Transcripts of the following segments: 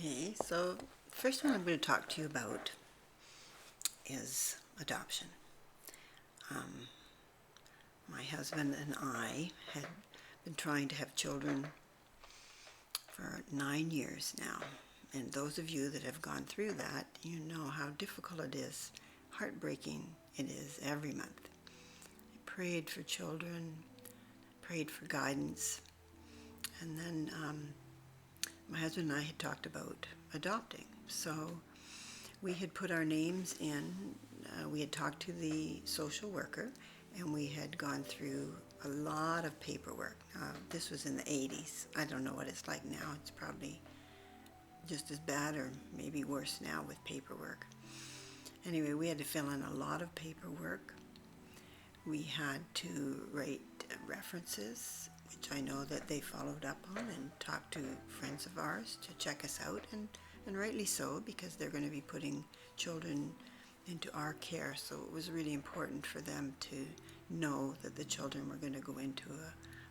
Okay, so first one I'm going to talk to you about is adoption. Um, my husband and I had been trying to have children for 9 years now. And those of you that have gone through that, you know how difficult it is, heartbreaking it is every month. I prayed for children, prayed for guidance, and then my husband and I had talked about adopting. So we had put our names in, we had talked to the social worker, and we had gone through a lot of paperwork. This was in the 80s. I don't know what it's like now. It's probably just as bad or maybe worse now with paperwork. Anyway, we had to fill in a lot of paperwork. We had to write references, which I know that they followed up on, and talked to friends of ours to check us out, and rightly so, because they're going to be putting children into our care. So it was really important for them to know that the children were going to go into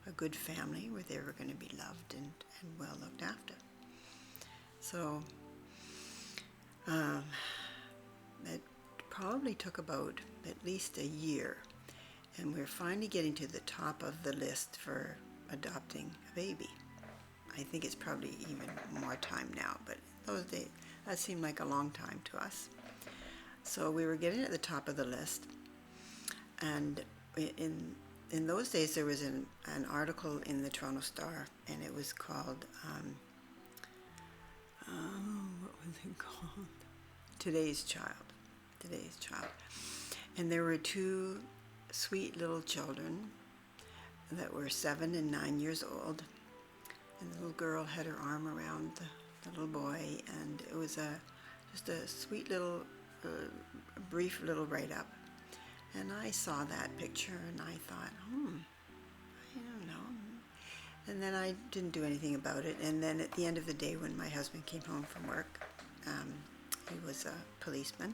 a good family where they were going to be loved and well looked after. So it probably took about at least a year, and we're finally getting to the top of the list for adopting a baby. I think it's probably even more time now, but those days, that seemed like a long time to us. So we were getting at the top of the list, and in those days there was an article in the Toronto Star, and it was called what was it called? Today's Child. And there were two sweet little children that were 7 and 9 years old, and the little girl had her arm around the little boy, and it was just a sweet little brief little write-up. And I saw that picture and I thought, I don't know. And then I didn't do anything about it. And then at the end of the day, when my husband came home from work, he was a policeman,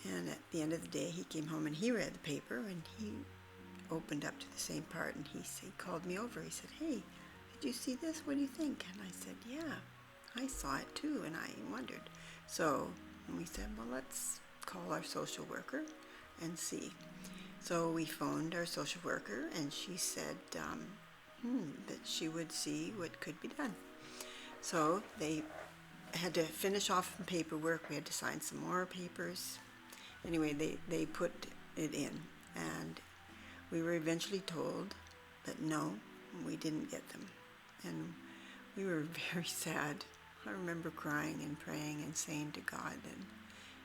and at the end of the day he came home and he read the paper, and he opened up to the same part, and he called me over. He said, "Hey, did you see this? What do you think?" And I said, "Yeah, I saw it too, and I wondered." So we said, well, let's call our social worker and see. So we phoned our social worker, and she said that she would see what could be done. So they had to finish off some paperwork. We had to sign some more papers. Anyway, they put it in, and we were eventually told that no, we didn't get them. And we were very sad. I remember crying and praying and saying to God, and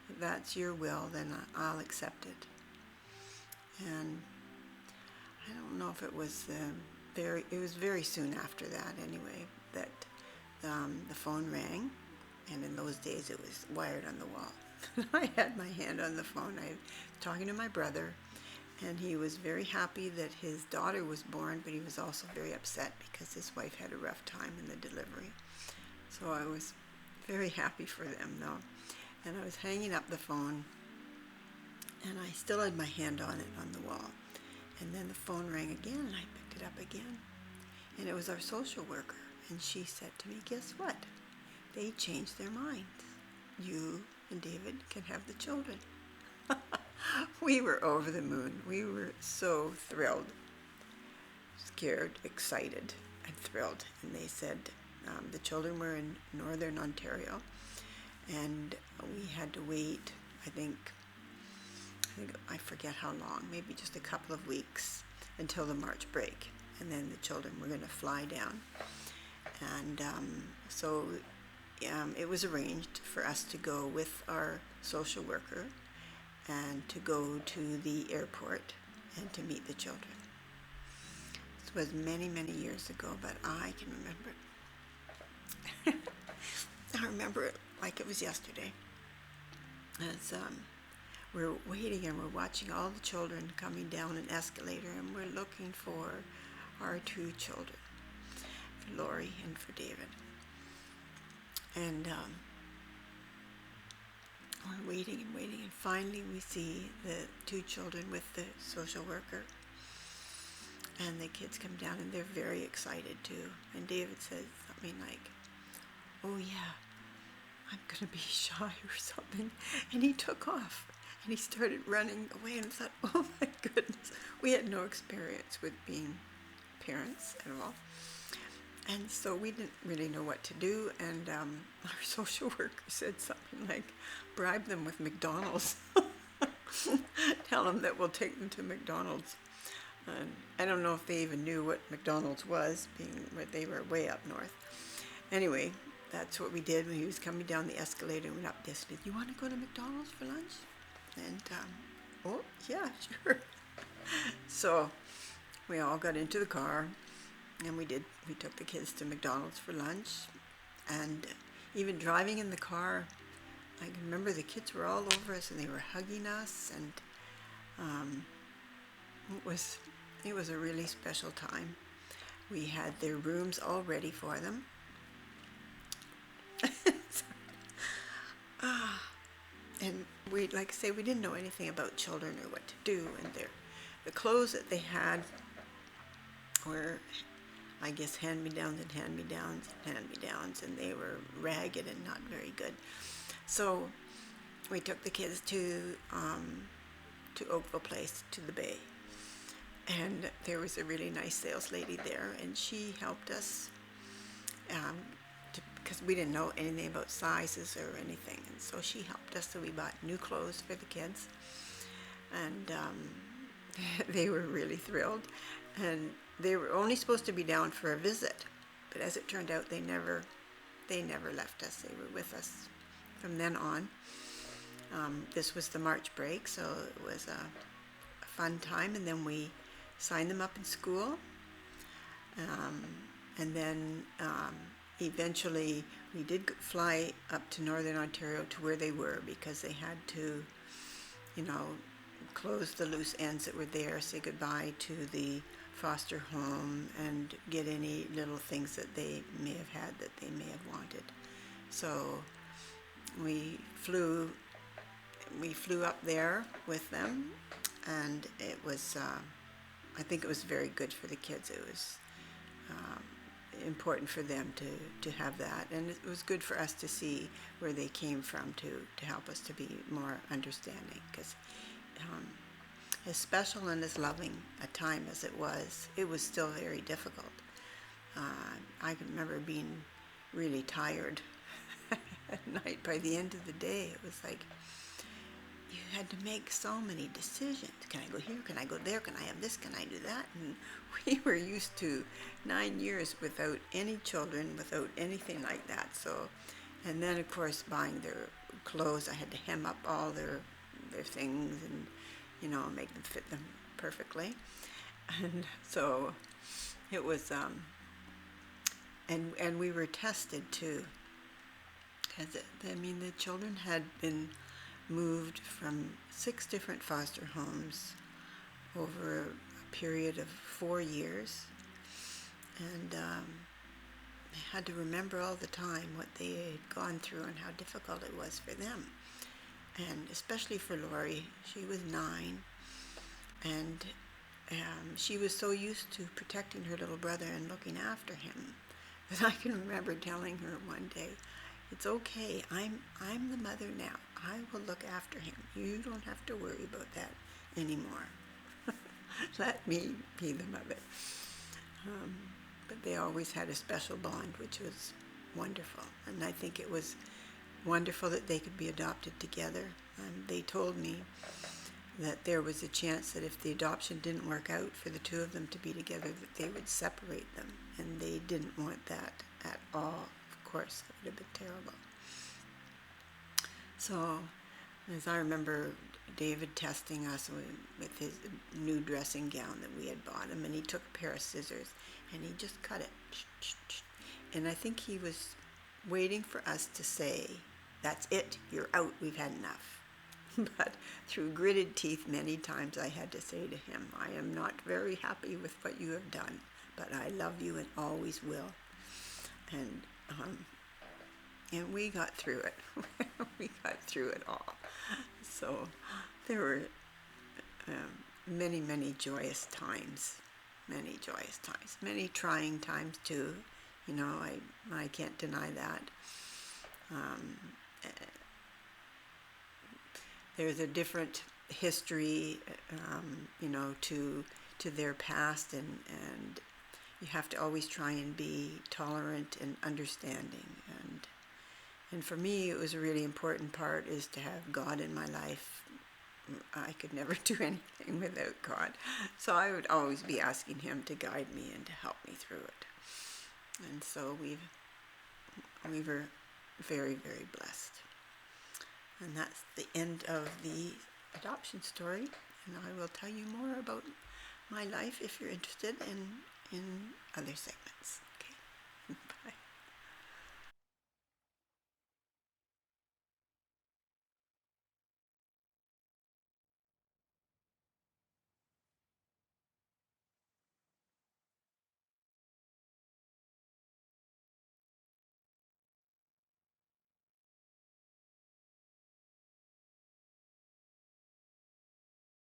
if that's your will, then I'll accept it. And I don't know if it was it was very soon after that anyway, that the phone rang, and in those days it was wired on the wall. I had my hand on the phone. I was talking to my brother, and he was very happy that his daughter was born, but he was also very upset because his wife had a rough time in the delivery. So I was very happy for them, though. And I was hanging up the phone, and I still had my hand on it on the wall. And then the phone rang again, and I picked it up again. And it was our social worker, and she said to me, "Guess what? They changed their minds. You and David can have the children." We were over the moon. We were so thrilled, scared, excited, and thrilled. And they said the children were in Northern Ontario, and we had to wait, I forget how long, maybe just a couple of weeks until the March break, and then the children were going to fly down. And so it was arranged for us to go with our social worker and to go to the airport and to meet the children. This was many, many years ago, but I can remember it. I remember it like it was yesterday. As we're waiting and we're watching all the children coming down an escalator, and we're looking for our two children, for Lori and for David. And we're waiting and waiting, and finally we see the two children with the social worker, and the kids come down, and they're very excited too. And David says something like, "Oh yeah, I'm going to be shy or something. And he took off and he started running away, and I thought, oh my goodness. We had no experience with being parents at all. And so we didn't really know what to do, and our social worker said something like, bribe them with McDonald's. Tell them that we'll take them to McDonald's. And I don't know if they even knew what McDonald's was, being where they were way up north. Anyway, that's what we did when he was coming down the escalator and went up this. Did you want to go to McDonald's for lunch? And, oh, yeah, sure. So we all got into the car, and we took the kids to McDonald's for lunch. And even driving in the car, I can remember the kids were all over us and they were hugging us, and it was a really special time. We had their rooms all ready for them. And we, like I say, we didn't know anything about children or what to do, and the clothes that they had were, I guess, hand-me-downs and hand-me-downs and hand-me-downs, and they were ragged and not very good. So we took the kids to Oakville Place, to the Bay, and there was a really nice sales lady there, and she helped us because we didn't know anything about sizes or anything, and so she helped us. So we bought new clothes for the kids, and they were really thrilled. And they were only supposed to be down for a visit, but as it turned out, they never left us. They were with us from then on. This was the March break, so it was a fun time. And then we signed them up in school, and then eventually we did fly up to Northern Ontario to where they were, because they had to, close the loose ends that were there, say goodbye to the foster home, and get any little things that they may have had that they may have wanted. So we flew up there with them, and it was, I think it was very good for the kids. It was important for them to have that, and it was good for us to see where they came from to help us to be more understanding, because as special and as loving a time as it was still very difficult. I can remember being really tired at night. By the end of the day, it was like you had to make so many decisions. Can I go here? Can I go there? Can I have this? Can I do that? And we were used to 9 years without any children, without anything like that. So, and then of course buying their clothes, I had to hem up all their things and make them fit them perfectly. And so it was, and we were tested too, because the children had been moved from 6 different foster homes over a period of 4 years, and they had to remember all the time what they had gone through and how difficult it was for them. And especially for Lori, she was 9, and she was so used to protecting her little brother and looking after him that I can remember telling her one day, "It's okay, I'm the mother now. I will look after him. You don't have to worry about that anymore. Let me be the mother." But they always had a special bond, which was wonderful. And I think it was wonderful that they could be adopted together. They told me that there was a chance that if the adoption didn't work out for the 2 of them to be together, that they would separate them. And they didn't want that at all. Of course, it would have been terrible. So, as I remember David testing us with his new dressing gown that we had bought him, and he took a pair of scissors and he just cut it. And I think he was waiting for us to say, "That's it, you're out, we've had enough." But through gritted teeth, many times I had to say to him, "I am not very happy with what you have done, but I love you and always will." And we got through it. We got through it all. So there were many, many joyous times. Many joyous times. Many trying times too. I can't deny that. there's a different history, to their past, and you have to always try and be tolerant and understanding. And for me, it was a really important part is to have God in my life. I could never do anything without God, so I would always be asking Him to guide me and to help me through it. And so we were very, very blessed. And that's the end of the adoption story. And I will tell you more about my life if you're interested in other segments.